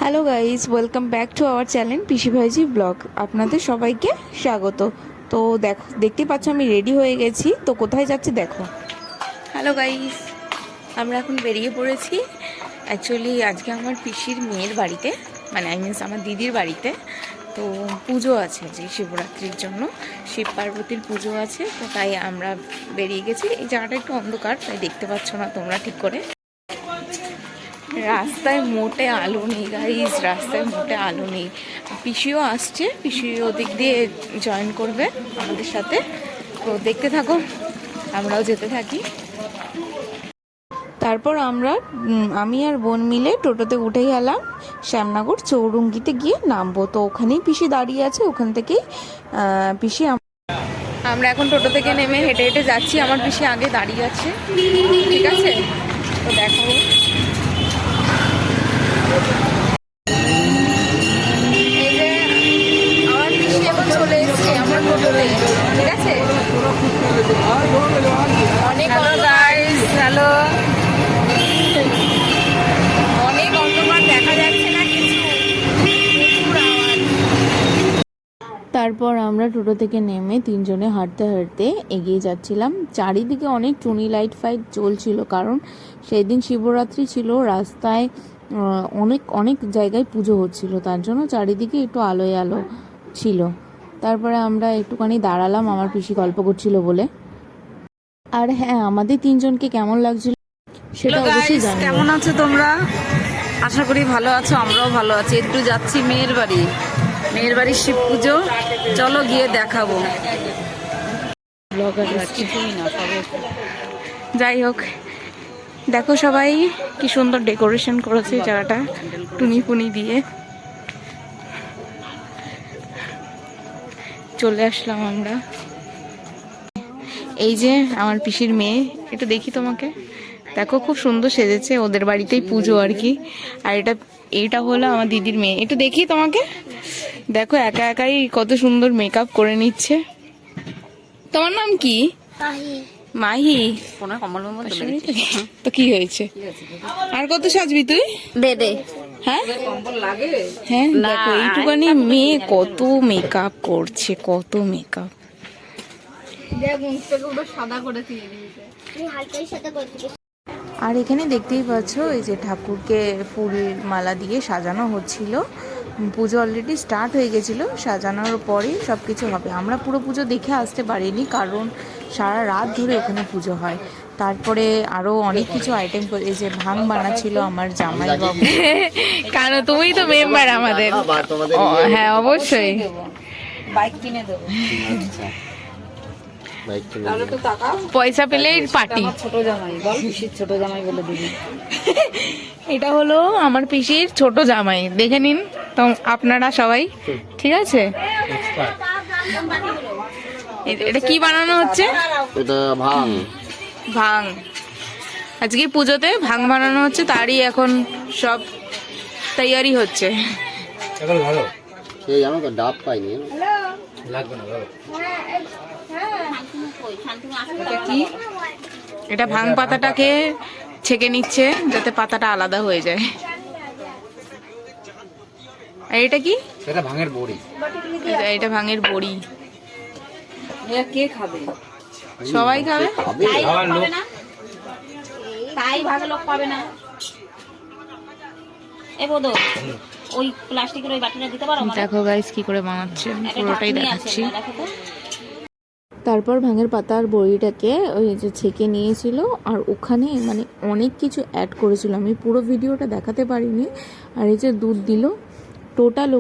Hello guys, welcome back to our channel Pishi Bhaiji vlog. আপনাদের সবাইকে স্বাগত। তো দেখতে পাচ্ছ আমি রেডি হয়ে গেছি। তো কোথায় যাচ্ছি দেখো। হ্যালো গাইজ, আমরা এখন বেরিয়ে পড়েছি। অ্যাকচুয়ালি আজকে আমার পিসির মেয়ের বাড়িতে, মানে আমার দিদির বাড়িতে তো পুজো আছে, যে শিবরাত্রির জন্য শিব পার্বতীর পুজো আছে। তো তাই আমরা বেরিয়ে গেছি। এই জায়গাটা একটু অন্ধকার, তাই দেখতে পাচ্ছ না তোমরা ঠিক করে। রাস্তায় মোটে আলো নেই গাইজ, রাস্তায় মোটে আলো নেই। পিসিও আসছে, পিসি ওদিক দিয়ে জয়েন করবে আমাদের সাথে। তো দেখতে থাকো, আমরাও যেতে থাকি। তারপর আমি আর বোন মিলে টোটোতে উঠে গেলাম শ্যামনগর চৌরঙ্গিতে গিয়ে নামবো। তো ওখানেই পিসি দাঁড়িয়ে আছে, ওখান থেকেই পিসি আমরা এখন টোটো থেকে নেমে হেঁটে হেঁটে যাচ্ছি। আমার পিসি আগে দাঁড়িয়ে আছে, ঠিক আছে? তো দেখো, চলে এসছে আমার টোটোতে, ঠিক আছে? অনেক হ্যালো, অনেক অন্ধকার, দেখা যাচ্ছে না কিছু। তারপর আমরা টোটো থেকে নেমে তিনজনে হাঁটতে হাঁটতে এগিয়ে যাচ্ছিলাম। চারিদিকে অনেক টুনি লাইট ফাইট চলছিল, কারণ সেই দিন শিবরাত্রি ছিল। রাস্তায় অনেক অনেক জায়গায় পুজো হচ্ছিল, তার জন্য চারিদিকে একটু আলোয় আলো ছিল। তারপরে আমরা একটুখানি দাঁড়ালাম, আমার পিসি গল্প করছিল বলে। আর হ্যাঁ, আমাদের তিনজনকে কেমন লাগছিল সেটা অবশ্যই জানাও। কেমন আছো তোমরা? আশা করি ভালো আছো, আমরাও ভালো আছি। একটু যাচ্ছি মেয়ের বাড়ির শিব পুজো, চলো গিয়ে দেখাবো। যাই হোক, দেখো সবাই কি সুন্দর ডেকোরেশন করেছে জায়গাটা টুনি ফুনি দিয়ে। চলে আসলাম আমরা। এই যে আমার পিসির মেয়ে, একটু দেখি তোমাকে, দেখো খুব সুন্দর সেজেছে, ওদের বাড়িতেই পুজো আর কি। আর এইটা হলো আমার দিদির মেয়ে, একটু দেখি তোমাকে, দেখো একা একাই কত সুন্দর মেকআপ করে নিচ্ছে। তোমার নাম কি? মাহি। তো কি হয়েছে, আর কত সাজবি তুই? হ্যাঁ হ্যাঁ, দেখো এইটুকানি মেয়ে কত মেকআপ করছে, কত মেকআপ। আর এখানে দেখতেই পাচ্ছ, এই যে ঠাকুরকে ফুল মালা দিয়ে সাজানো হচ্ছিল। পুজো অলরেডি স্টার্ট হয়ে গেছিলো, সাজানোর পরেই সব কিছু হবে। আমরা পুরো পুজো দেখে আসতে পারিনি, কারণ সারা রাত ধরে ওখানে পুজো হয়। তারপরে আরো অনেক কিছু আইটেম, এই যে ভাং বানাচ্ছিল আমার জামাই বাবু। কেন, তুমি তো মেম্বার আমাদের। হ্যাঁ অবশ্যই, বাইক কিনে দেবো। পয়সা পেলেই পার্টি। ছোট জামাই বল, পিসির ছোট জামাই বলে দিবি। এটা হলো আমার পিসির ছোট জামাই, দেখে নিন তো আপনারা সবাই, ঠিক আছে? এটা কি বানানো হচ্ছে? এটা ভাং। ভাং, আজকে পুজোতে ভাং বানানো হচ্ছে, তারই এখন সব তৈয়ারি হচ্ছে। সেই আমাকে ডাব পাইনি। এটা ভাং পাতাটাকে ছেঁকে নিচ্ছে যাতে পাতাটা আলাদা হয়ে যায়। আর এটা কি? এটা ভাঙের বড়ি। এটা ভাঙের বড়ি। এটা কে খাবে? সবাই খাবে। তাই ভাগে লোক পাবে না। এ বোধ ওই প্লাস্টিকের ওই বাটিটা দিতে পারো? দেখো গাইস কি করে বানাচ্ছে, পুরোটাই দেখাচ্ছি। দেখো তো। তারপর ভাঙের পাতা আর বড়িটাকে ওই যে ছেঁকে নিয়েছিল, আর ওখানে মানে অনেক কিছু অ্যাড করেছিল, আমি পুরো ভিডিওটা দেখাতে পারিনি। আর এই যে দুধ দিল, টোটাল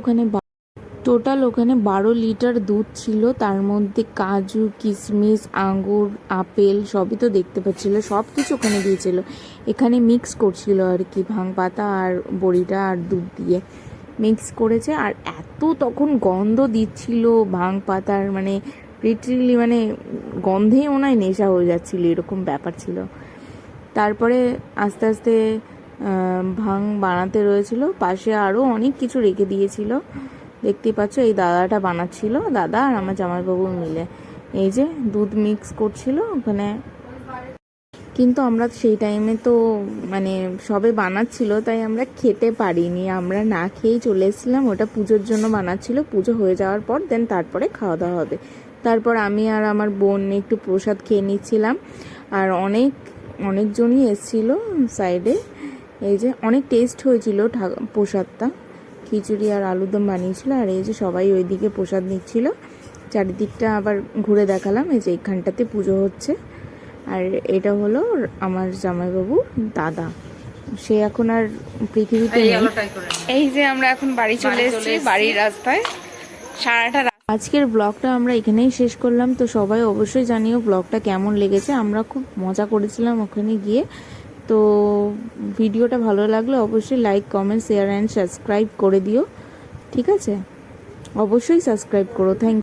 ওখানে 12 লিটার দুধ ছিল। তার মধ্যে কাজু, কিশমিশ, আঙ্গুর, আপেল সবই তো দেখতে পাচ্ছিল, সব কিছু ওখানে দিয়েছিল। এখানে মিক্স করছিল আর কি, ভাং পাতা আর বড়িটা আর দুধ দিয়ে মিক্স করেছে। আর এত তখন গন্ধ দিচ্ছিল ভাং পাতার, মানে লিটারেলি মানে গন্ধেই মনে হয় নেশা হয়ে যাচ্ছিল, এরকম ব্যাপার ছিল। তারপরে আস্তে আস্তে ভাং বানাতে রয়েছিল, পাশে আরও অনেক কিছু রেখে দিয়েছিল। দেখতেই পাচ্ছ এই দাদাটা বানাচ্ছিল, দাদা আর আমার জামাইবাবু মিলে এই যে দুধ মিক্স করছিল ওখানে। কিন্তু আমরা সেই টাইমে তো মানে সবে বানাচ্ছিল, তাই আমরা খেতে পারিনি, আমরা না খেয়েই চলে এসেছিলাম। ওটা পুজোর জন্য বানাচ্ছিল, পুজো হয়ে যাওয়ার পর দেন তারপরে খাওয়া দাওয়া হবে। তারপর আমি আর আমার বোন একটু প্রসাদ খেয়ে নিচ্ছিলাম। আর অনেকজনই এসেছিলো সাইডে। এই যে অনেক টেস্ট হয়েছিল প্রসাদটা, খিচুড়ি আর আলুরদম বানিয়েছিল। আর এই যে সবাই ওইদিকে প্রসাদ নিচ্ছিল, চারিদিকটা আবার ঘুরে দেখালাম। এই যে এইখানটাতে পুজো হচ্ছে। আর এটা হলো আমার জামাইবাবুর দাদা, সে এখন আর পৃথিবীতে নেই। এই যে আমরা এখন বাড়ি চলে এসেছি, বাড়ির রাস্তায় সারাটা। আজকের ব্লগটা আমরা এখানেই শেষ করলাম। তো সবাই অবশ্যই জানিও ব্লগটা কেমন লেগেছে। আমরা খুব মজা করেছিলাম ওখানে গিয়ে। তো ভিডিওটা ভালো লাগলে অবশ্যই like, comment, share and subscribe করে দিও, ঠিক আছে? অবশ্যই সাবস্ক্রাইব করো। থ্যাংক